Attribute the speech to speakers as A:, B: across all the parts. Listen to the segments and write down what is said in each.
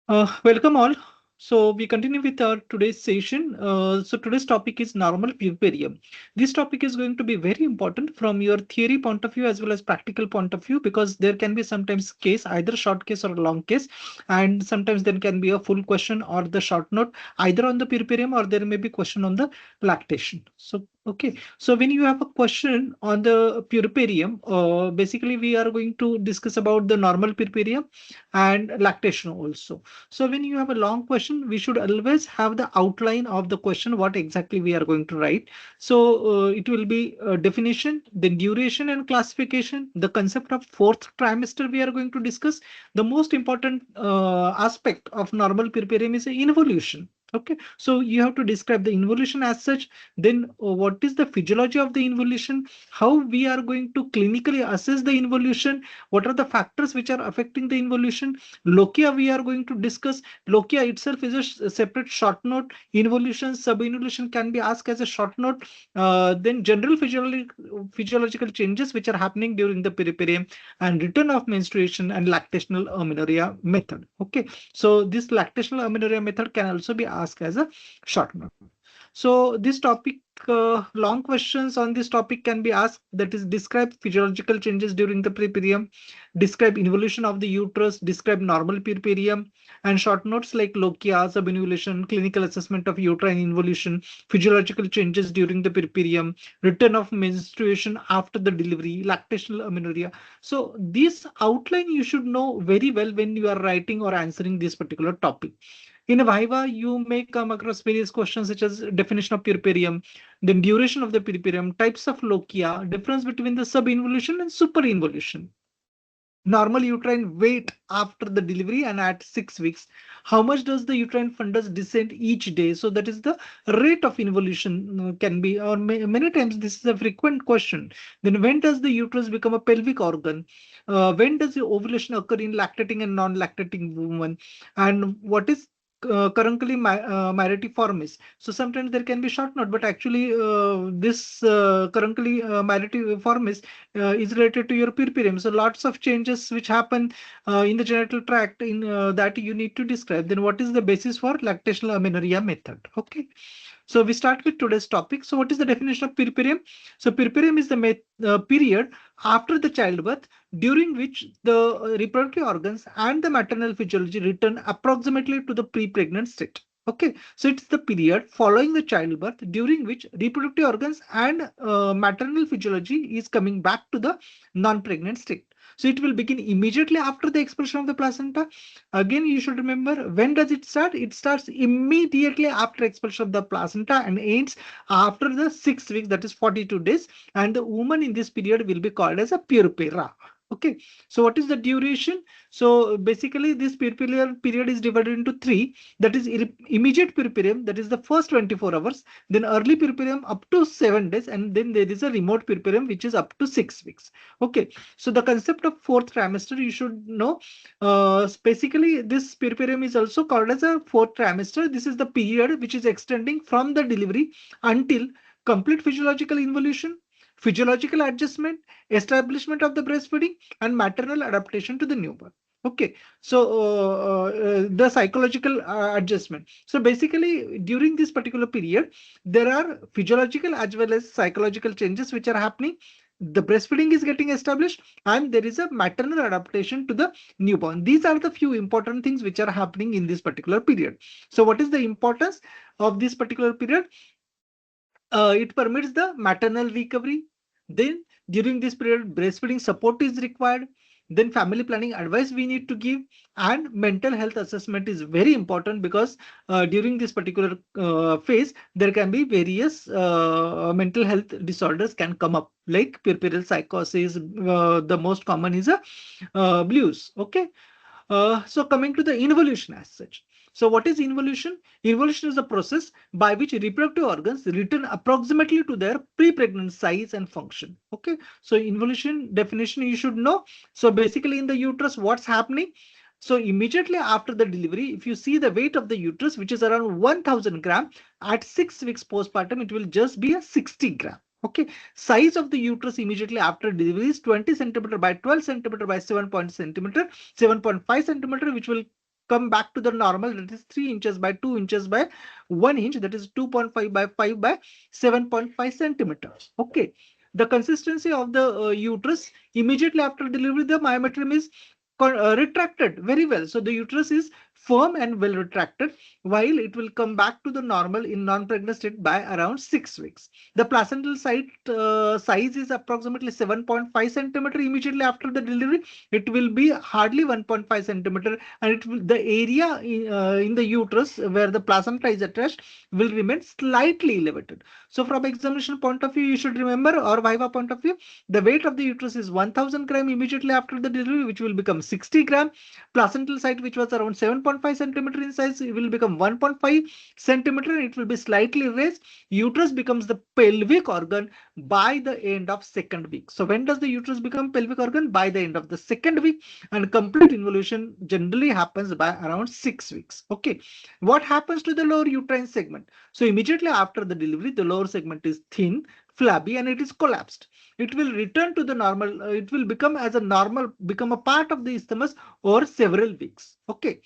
A: Welcome all. So we continue with our today's session. So today's topic is normal puerperium. This topic is going to be very important from your theory point of view as well as practical point of view, because there can be sometimes case, either short case or a long case, and sometimes there can be a full question or the short note either on the puerperium, or there may be question on the lactation. So okay, so when you have a question on the puerperium, basically we are going to discuss about the normal puerperium and lactation also. So when you have a long question, we should always have the outline of the question, what exactly we are going to write. So it will be definition, then duration and classification, the concept of fourth trimester we are going to discuss. The most important aspect of normal puerperium is involution. Okay, so you have to describe the involution as such. Then what is the physiology of the involution? How we are going to clinically assess the involution? What are the factors which are affecting the involution? Lochia we are going to discuss. Lochia itself is a separate short note. Involution, sub-involution can be asked as a short note. Then general physiological changes which are happening during the periperium, and return of menstruation and lactational amenorrhea method. Okay, so this lactational amenorrhea method can also be asked as a short note. So this topic, long questions on this topic can be asked. That is, describe physiological changes during the periperium, describe involution of the uterus, describe normal periperium, and short notes like lochia, subinvolution, clinical assessment of uterine involution, physiological changes during the periperium, return of menstruation after the delivery, lactational amenorrhea. So this outline you should know very well when you are writing or answering this particular topic. In a Viva, you may come across various questions such as definition of puerperium, then duration of the puerperium, types of lochia, difference between the subinvolution and superinvolution, normal uterine weight after the delivery and at 6 weeks, how much does the uterine fundus descend each day? So that is the rate of involution can be, or many times this is a frequent question. Then when does the uterus become a pelvic organ? When does the ovulation occur in lactating and non-lactating women? And what is currently myrietiformis? So sometimes there can be short note, but actually this currently myrietiformis is related to your puerperium. So lots of changes which happen in the genital tract in that you need to describe. Then what is the basis for lactational amenorrhea method? Okay. So we start with today's topic. So what is the definition of puerperium? So puerperium is the period after the childbirth during which the reproductive organs and the maternal physiology return approximately to the pre-pregnant state. Okay, so it's the period following the childbirth during which reproductive organs and maternal physiology is coming back to the non-pregnant state. So it will begin immediately after the expulsion of the placenta. Again, you should remember, when does it start? It starts immediately after expulsion of the placenta and ends after the 6 weeks, that is 42 days. And the woman in this period will be called as a puerpera. Okay, so what is the duration? So basically this puerperial period is divided into three. That is immediate puerperium, that is the first 24 hours, then early puerperium up to 7 days, and then there is a remote puerperium which is up to 6 weeks. Okay, so the concept of fourth trimester you should know. Basically this puerperium is also called as a fourth trimester. This is the period which is extending from the delivery until complete physiological involution, physiological adjustment, establishment of the breastfeeding, and maternal adaptation to the newborn. Okay, so the psychological adjustment. So basically during this particular period, there are physiological as well as psychological changes which are happening. The breastfeeding is getting established and there is a maternal adaptation to the newborn. These are the few important things which are happening in this particular period. So what is the importance of this particular period? It permits the maternal recovery. Then during this period, breastfeeding support is required. Then family planning advice we need to give, and mental health assessment is very important, because during this particular phase, there can be various mental health disorders can come up, like puerperal psychosis. The most common is a blues. Okay. So coming to the involution as such. So what is involution? Involution is a process by which reproductive organs return approximately to their pre-pregnant size and function. Okay, so involution definition you should know. So basically in the uterus, what's happening? So immediately after the delivery, if you see the weight of the uterus, which is around 1000 gram, at 6 weeks postpartum, it will just be a 60 gram. Okay, size of the uterus immediately after delivery is 20 centimeter by 12 centimeter by 7 centimeter, 7.5 centimeter, which will come back to the normal, that is 3 inches by 2 inches by 1 inch, that is 2.5 by 5 by 7.5 centimeters. Okay. The consistency of the uterus immediately after delivery, the myometrium is retracted very well. So the uterus is firm and well retracted, while it will come back to the normal in non-pregnant state by around 6 weeks. The placental site size is approximately 7.5 centimeter immediately after the delivery. It will be hardly 1.5 centimeter, and it will, the area in the uterus where the placenta is attached will remain slightly elevated. So from examination point of view, you should remember, or Viva point of view, the weight of the uterus is 1000 gram immediately after the delivery, which will become 60 gram. Placental site, which was around 7.5 centimeter in size, it will become 1.5 centimeter, and it will be slightly raised. Uterus becomes the pelvic organ by the end of second week. So when does the uterus become pelvic organ? By the end of the second week, and complete involution generally happens by around 6 weeks. Okay. What happens to the lower uterine segment? So immediately after the delivery, the lower segment is thin, flabby, and it is collapsed. It will return to the normal. It will become as a normal, become a part of the isthmus over several weeks. Okay.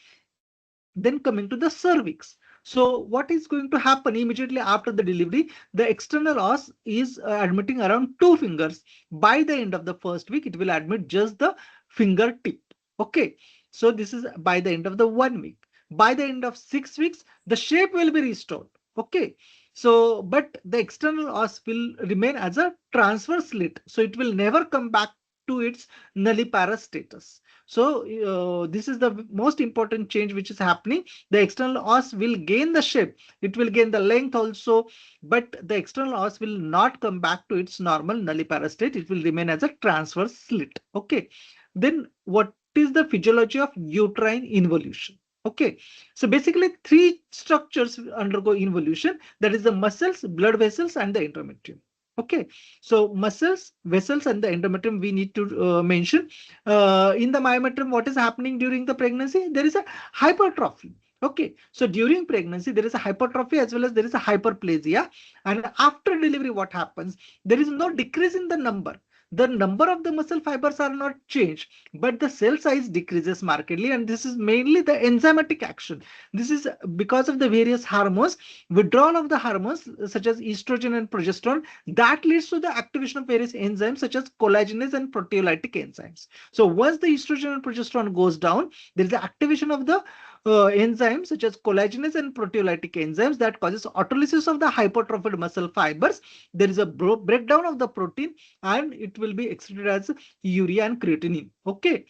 A: Then coming to the cervix. So what is going to happen immediately after the delivery? The external os is admitting around 2 fingers. By the end of the first week, it will admit just the fingertip. Okay. So this is by the end of the 1 week. By the end of 6 weeks, the shape will be restored. Okay. So, but the external os will remain as a transverse slit. So it will never come back to its nulliparous status. So this is the most important change which is happening. The external os will gain the shape. It will gain the length also, but the external os will not come back to its normal nulliparous state. It will remain as a transverse slit. Okay. Then what is the physiology of uterine involution? Okay. So basically 3 structures undergo involution. That is the muscles, blood vessels, and the endometrium. Okay, so muscles, vessels, and the endometrium we need to mention. In the myometrium, what is happening during the pregnancy? There is a hypertrophy. Okay, so during pregnancy, there is a hypertrophy as well as there is a hyperplasia. And after delivery, what happens? There is no decrease in the number. The number of the muscle fibers are not changed, but the cell size decreases markedly. And this is mainly the enzymatic action. This is because of the various hormones, withdrawal of the hormones such as estrogen and progesterone, that leads to the activation of various enzymes such as collagenase and proteolytic enzymes. So once the estrogen and progesterone goes down, there is the activation of the enzymes such as collagenase and proteolytic enzymes that causes autolysis of the hypertrophied muscle fibers. There is a breakdown of the protein, and it will be excreted as urea and creatinine. Okay.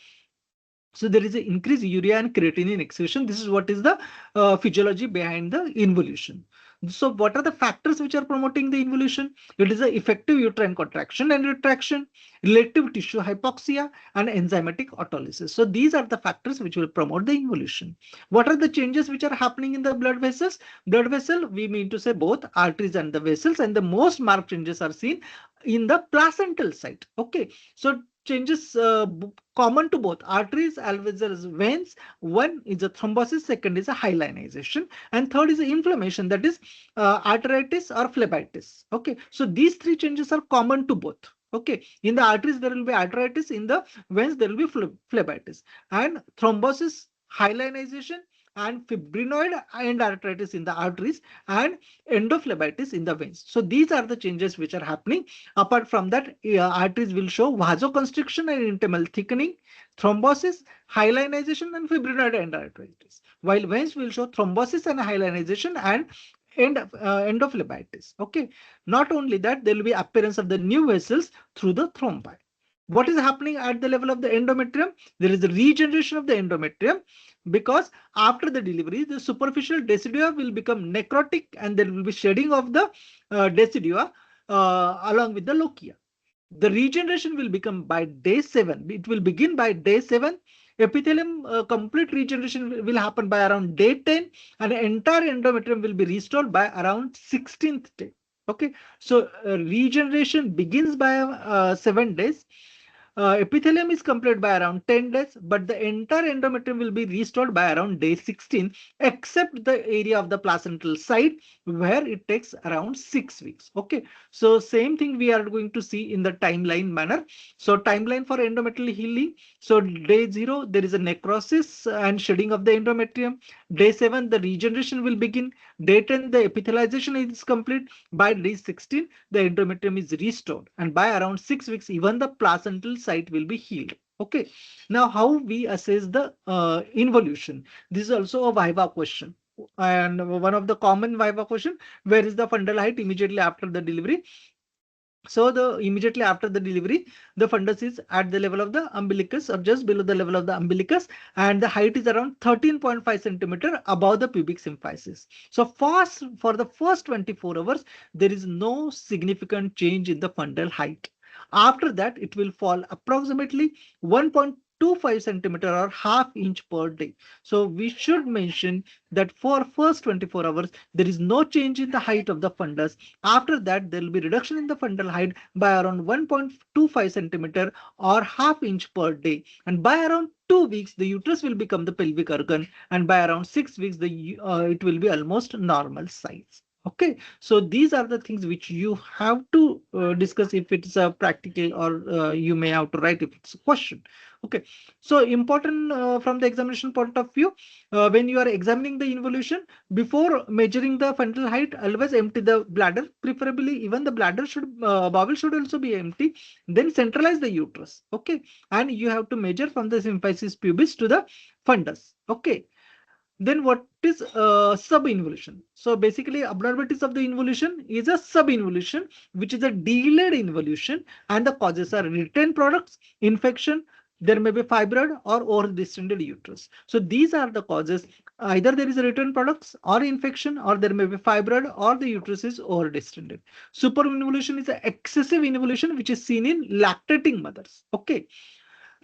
A: So there is an increased urea and creatinine excretion. This is what is the physiology behind the involution. So what are the factors which are promoting the involution? It is the effective uterine contraction and retraction, relative tissue hypoxia, and enzymatic autolysis. So these are the factors which will promote the involution. What are the changes which are happening in the blood vessels? Blood vessel, we mean to say both arteries and the vessels, and the most marked changes are seen in the placental site. Okay, so changes common to both arteries as well as veins. One is a thrombosis, second is a hyalinization, and third is the inflammation, that is arteritis or phlebitis. Okay, so these 3 changes are common to both. Okay, in the arteries there will be arteritis, in the veins there will be phlebitis, and thrombosis, hyalinization, and fibrinoid and arteritis in the arteries, and endophlebitis in the veins. So these are the changes which are happening. Apart from that, arteries will show vasoconstriction and intimal thickening, thrombosis, hyalinization, and fibrinoid and arteritis, while veins will show thrombosis and hyalinization and endophlebitis. Okay, not only that, there will be appearance of the new vessels through the thrombi. What is happening at the level of the endometrium? There is a regeneration of the endometrium, because after the delivery, the superficial decidua will become necrotic, and there will be shedding of the decidua along with the lochia. The regeneration will become by day 7. It will begin by day 7. Epithelium complete regeneration will happen by around day 10, and the entire endometrium will be restored by around 16th day. Okay, so regeneration begins by 7 days. epithelium is complete by around 10 days, but the entire endometrium will be restored by around day 16, except the area of the placental side where it takes around 6 weeks. Okay, so same thing we are going to see in the timeline manner. So timeline for endometrial healing. So day 0, there is a necrosis and shedding of the endometrium. Day 7, the regeneration will begin. Day 10, the epithelialization is complete. By day 16, the endometrium is restored. And by around 6 weeks, even the placental site will be healed. Okay. Now, how we assess the involution? This is also a Viva question. And one of the common Viva question, where is the fundal height immediately after the delivery? So the immediately after the delivery, the fundus is at the level of the umbilicus or just below the level of the umbilicus, and the height is around 13.5 centimeter above the pubic symphysis. So fast for the first 24 hours, there is no significant change in the fundal height. After that, it will fall approximately 1.25 centimeter or half inch per day. So we should mention that for first 24 hours, there is no change in the height of the fundus. After that, there will be reduction in the fundal height by around 1.25 centimeter or half inch per day. And by around 2 weeks, the uterus will become the pelvic organ. And by around 6 weeks, it will be almost normal size. Okay, so these are the things which you have to discuss if it's a practical, or you may have to write if it's a question. Okay, so important from the examination point of view, when you are examining the involution, before measuring the fundal height, always empty the bladder. Preferably, even the bladder should, bowel should also be empty. Then centralize the uterus. Okay, and you have to measure from the symphysis pubis to the fundus. Okay. Then what is sub-involution? So basically, abnormalities of the involution is a sub-involution, which is a delayed involution, and the causes are retained products, infection. There may be fibroid or over-distended uterus. So these are the causes. Either there is a retained products or infection, or there may be fibroid, or the uterus is over-distended. Super-involution is an excessive involution, which is seen in lactating mothers. Okay.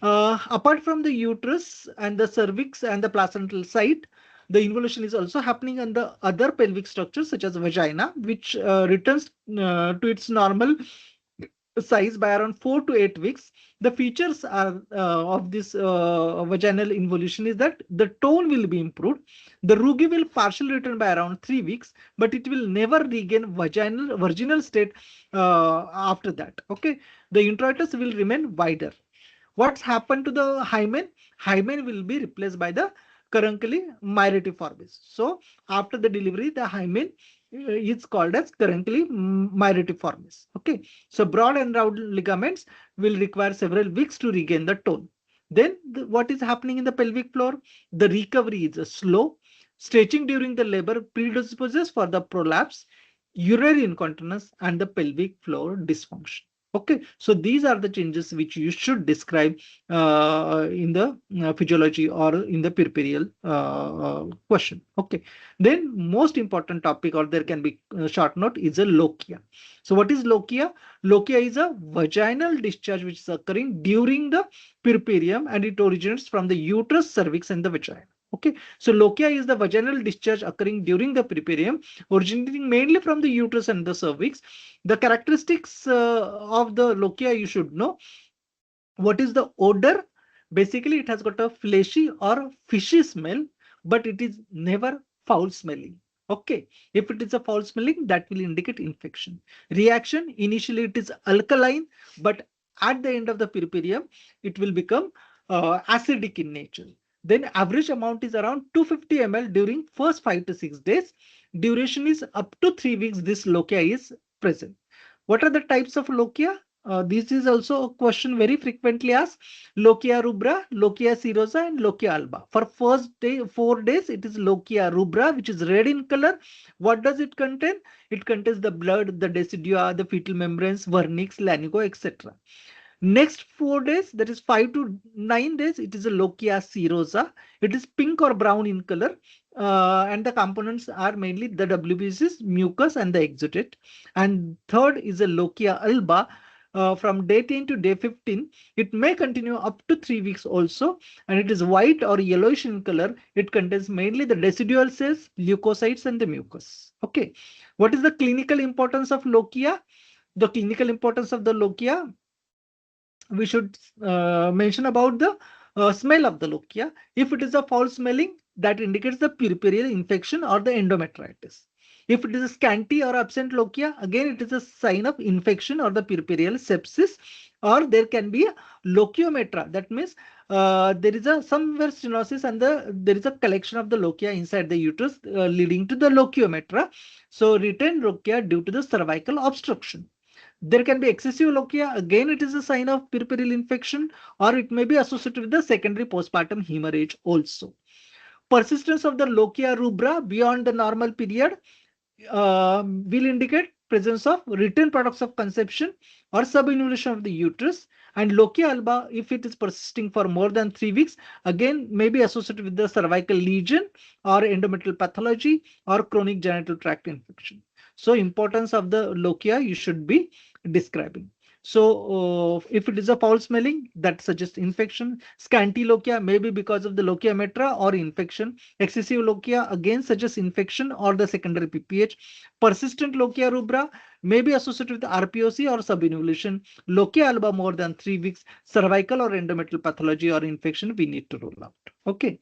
A: Apart from the uterus and the cervix and the placental site, the involution is also happening on the other pelvic structures such as vagina, which returns to its normal size by around 4 to 8 weeks. The features are of this vaginal involution is that the tone will be improved. The rugi will partially return by around 3 weeks, but it will never regain virginal state after that. Okay, the introitus will remain wider. What's happened to the hymen? Hymen will be replaced by the carunculi myretiformis. So after the delivery, the hymen is called as carunculi myretiformis. Okay. So broad and round ligaments will require several weeks to regain the tone. Then what is happening in the pelvic floor? The recovery is slow. Stretching during the labor predisposes for the prolapse, urinary incontinence, and the pelvic floor dysfunction. Okay, so these are the changes which you should describe in the physiology or in the puerperial question. Okay, then most important topic, or there can be a short note, is a lochia. So what is lochia? Lochia is a vaginal discharge which is occurring during the puerperium, and it originates from the uterus, cervix, and the vagina. Okay, so lochia is the vaginal discharge occurring during the puerperium, originating mainly from the uterus and the cervix. The characteristics of the lochia you should know. What is the odor? Basically, it has got a fleshy or fishy smell, but it is never foul smelling. Okay, if it is a foul smelling, that will indicate infection. Reaction, initially it is alkaline, but at the end of the puerperium, it will become acidic in nature. Then average amount is around 250 ml during first 5 to 6 days. Duration is up to 3 weeks. This lochia is present. What are the types of lochia? This is also a question very frequently asked. Lochia rubra, Lochia serosa, and Lochia alba. For first day, 4 days, it is Lochia rubra, which is red in color. What does it contain? It contains the blood, the decidua, the fetal membranes, vernix, lanigo, etc. Next 4 days, that is 5 to 9 days, it is a Lochia serosa. It is pink or brown in color, and the components are mainly the WBCs, mucus, and the exudate. And third is a Lochia alba. From day 10 to day 15, it may continue up to 3 weeks also, and it is white or yellowish in color. It contains mainly the decidual cells, leukocytes, and the mucus. Okay, what is the clinical importance of Lochia? The clinical importance of the Lochia, we should mention about the smell of the lochia. If it is a foul smelling, that indicates the puerperial infection or the endometritis. If it is a scanty or absent lochia, again it is a sign of infection or the puerperial sepsis, or there can be a lochiometra. That means there is a somewhere stenosis and there is a collection of the lochia inside the uterus leading to the lochiometra. So retained lochia due to the cervical obstruction. There can be excessive lochia. Again, it is a sign of puerperal infection, or it may be associated with the secondary postpartum hemorrhage also. Persistence of the lochia rubra beyond the normal period will indicate presence of retained products of conception or subinvolution of the uterus. And lochia alba, if it is persisting for more than 3 weeks, again may be associated with the cervical lesion or endometrial pathology or chronic genital tract infection. So importance of the lochia you should be describing. So if it is a foul smelling, that suggests infection. Scanty lochia may be because of the lochiometra or infection. Excessive lochia again suggests infection or the secondary PPH. Persistent lochia rubra may be associated with RPOC or subinvolution. Lochia alba more than 3 weeks. Cervical or endometrial pathology or infection we need to rule out. Okay.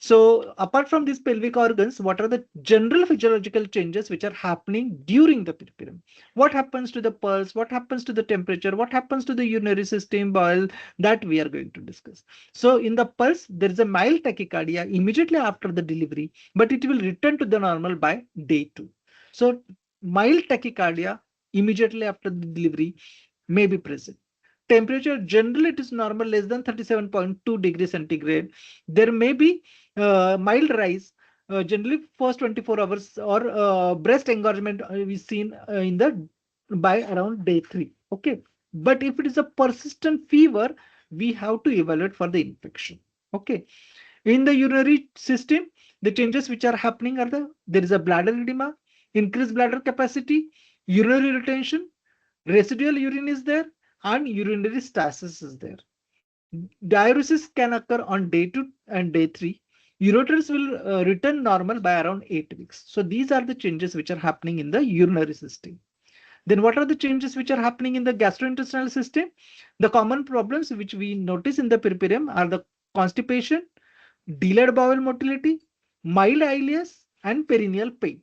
A: So apart from these pelvic organs, what are the general physiological changes which are happening during the puerperium? What happens to the pulse? What happens to the temperature? What happens to the urinary system, bowel? That we are going to discuss. So in the pulse, there is a mild tachycardia immediately after the delivery, but it will return to the normal by day 2. So mild tachycardia immediately after the delivery may be present. Temperature generally it is normal less than 37.2 degrees centigrade. There may be mild rise generally first 24 hours, or breast engorgement is seen in the by around day 3. Okay, but if it is a persistent fever, we have to evaluate for the infection. Okay, in the urinary system, the changes which are happening are there is a bladder edema, increased bladder capacity, urinary retention, residual urine is there, and urinary stasis is there. Diuresis can occur on day 2 and day 3. Ureters will return normal by around 8 weeks. So these are the changes which are happening in the urinary system. Then what are the changes which are happening in the gastrointestinal system? The common problems which we notice in the puerperium are the constipation, delayed bowel motility, mild ileus, and perineal pain.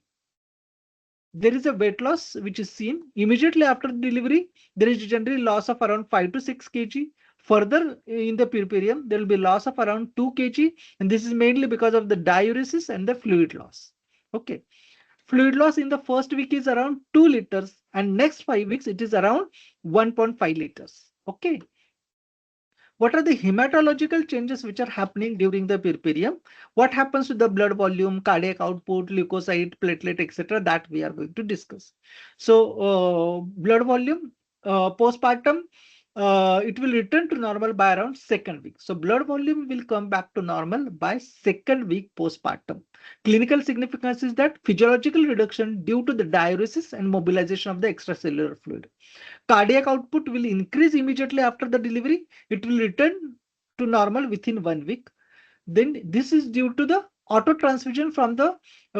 A: There is a weight loss which is seen immediately after delivery. There is generally loss of around 5 to 6 kg. Further in the puerperium, there will be loss of around 2 kg, and this is mainly because of the diuresis and the fluid loss. Okay, fluid loss in the first week is around 2 liters, and next 5 weeks it is around 1.5 liters. Okay. What are the hematological changes which are happening during the puerperium? What happens to the blood volume, cardiac output, leukocyte, platelet, etc.? That we are going to discuss. So, blood volume, postpartum, it will return to normal by around second week. So, blood volume will come back to normal by second week postpartum. Clinical significance is that physiological reduction due to the diuresis and mobilization of the extracellular fluid. Cardiac output will increase immediately after the delivery. It will return to normal within 1 week. Then this is due to the auto transfusion from the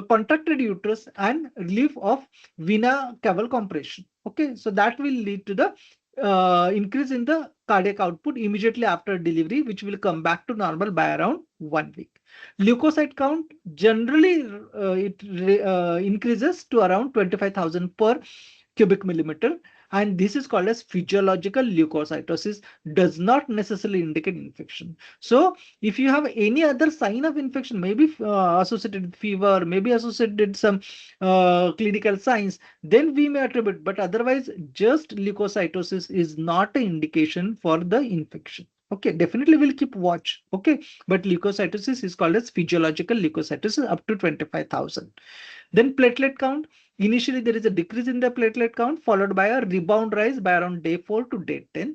A: contracted uterus and relief of vena cava compression. Okay, so that will lead to the increase in the cardiac output immediately after delivery, which will come back to normal by around 1 week. Leukocyte count generally it increases to around 25,000 per cubic millimeter, and this is called as physiological leukocytosis, does not necessarily indicate infection. So if you have any other sign of infection, maybe associated with fever, maybe associated with some clinical signs, then we may attribute, but otherwise just leukocytosis is not an indication for the infection. Okay, definitely we'll keep watch. Okay, but leukocytosis is called as physiological leukocytosis up to 25,000. Then platelet count. Initially, there is a decrease in the platelet count followed by a rebound rise by around day 4 to day 10.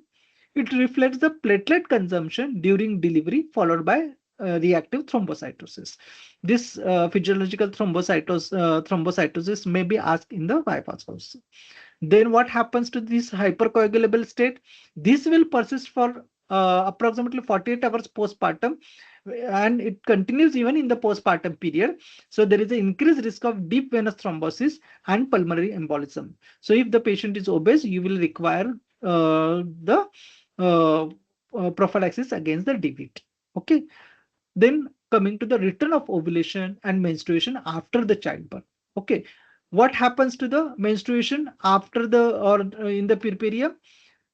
A: It reflects the platelet consumption during delivery followed by reactive thrombocytosis. This physiological thrombocytosis may be asked in the bypass also. Then what happens to this hypercoagulable state? This will persist for approximately 48 hours postpartum, and it continues even in the postpartum period. So there is an increased risk of deep venous thrombosis and pulmonary embolism. So if the patient is obese, you will require the uh, prophylaxis against the DVT. Okay. Then coming to the return of ovulation and menstruation after the childbirth. Okay. What happens to the menstruation after the or in the puerperium?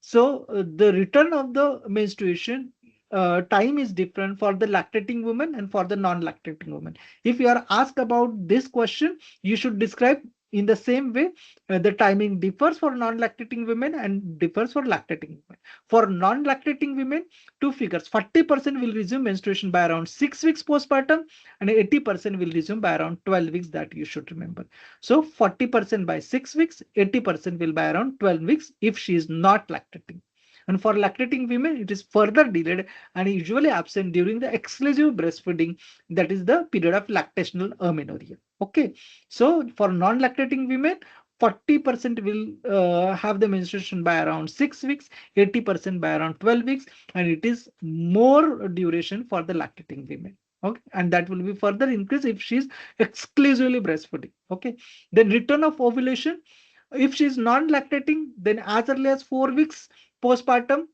A: So the return of the menstruation time is different for the lactating woman and for the non-lactating woman. If you are asked about this question, you should describe in the same way. The timing differs for non-lactating women and differs for lactating women. For non-lactating women, two figures: 40% will resume menstruation by around 6 weeks postpartum, and 80% will resume by around 12 weeks. That you should remember. So 40% by 6 weeks, 80% will by around 12 weeks if she is not lactating. And for lactating women, it is further delayed and usually absent during the exclusive breastfeeding, that is the period of lactational amenorrhea. Okay, so for non-lactating women, 40% will have the menstruation by around 6 weeks, 80% by around 12 weeks, and it is more duration for the lactating women. Okay, and that will be further increased if she is exclusively breastfeeding. Okay, then return of ovulation. If she is non-lactating, then as early as 4 weeks postpartum,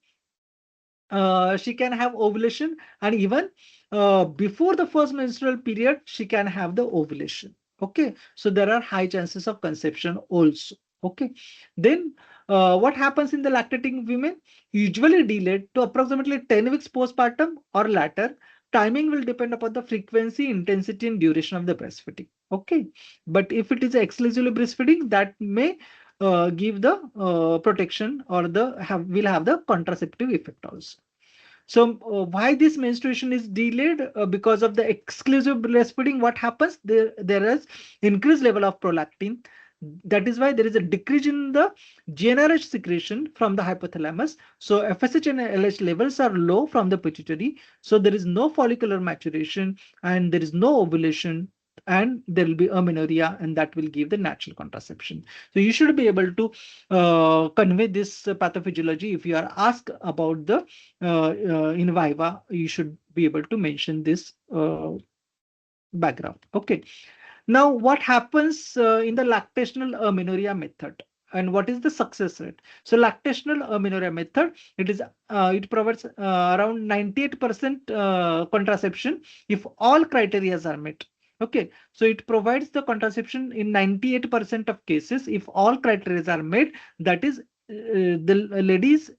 A: she can have ovulation, and even before the first menstrual period, she can have the ovulation. Okay, so there are high chances of conception also. Okay, then what happens in the lactating women? Usually delayed to approximately 10 weeks postpartum or later. Timing will depend upon the frequency, intensity, and duration of the breastfeeding. Okay, but if it is exclusively breastfeeding, that may give the protection or the will have the contraceptive effect also. So why this menstruation is delayed? Because of the exclusive breastfeeding, what happens? There is increased level of prolactin. That is why there is a decrease in the GnRH secretion from the hypothalamus. So FSH and LH levels are low from the pituitary. So there is no follicular maturation and there is no ovulation, and there will be amenorrhea, and that will give the natural contraception. So you should be able to convey this pathophysiology. If you are asked about the in Viva, you should be able to mention this background. Okay. Now, what happens in the lactational amenorrhea method? And what is the success rate? So lactational amenorrhea method, it provides around 98% contraception if all criteria are met. Okay, so it provides the contraception in 98% of cases if all criteria are met. That is, the ladies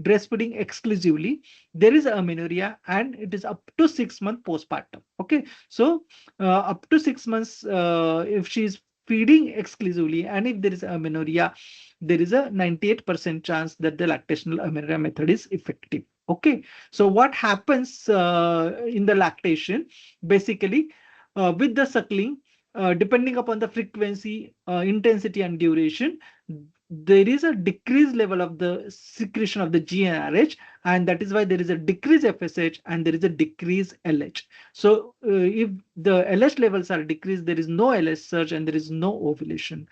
A: breastfeeding exclusively, there is amenorrhea, and it is up to 6 months postpartum. Okay, so up to 6 months, if she is feeding exclusively, and if there is amenorrhea, there is a 98% chance that the lactational amenorrhea method is effective. Okay, so what happens in the lactation? Basically, with the suckling, depending upon the frequency, intensity, and duration, there is a decreased level of the secretion of the GnRH, and that is why there is a decreased FSH and there is a decreased LH. So if the LH levels are decreased, there is no LH surge and there is no ovulation.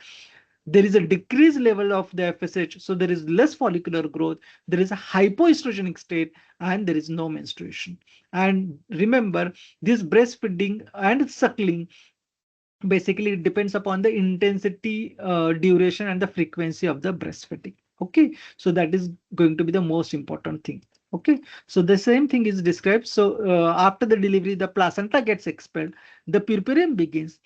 A: There is a decreased level of the FSH, so there is less follicular growth, there is a hypoestrogenic state, and there is no menstruation. And remember, this breastfeeding and suckling, basically it depends upon the intensity, duration, and the frequency of the breastfeeding. Okay, so that is going to be the most important thing. Okay, so the same thing is described. So after the delivery, the placenta gets expelled, the puerperium begins,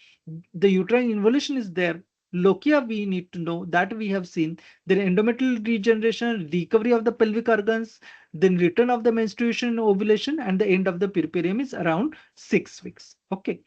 A: the uterine involution is there. Lochia, we need to know that we have seen. Then endometrial regeneration, recovery of the pelvic organs, then return of the menstruation, ovulation, and the end of the puerperium is around 6 weeks. Okay,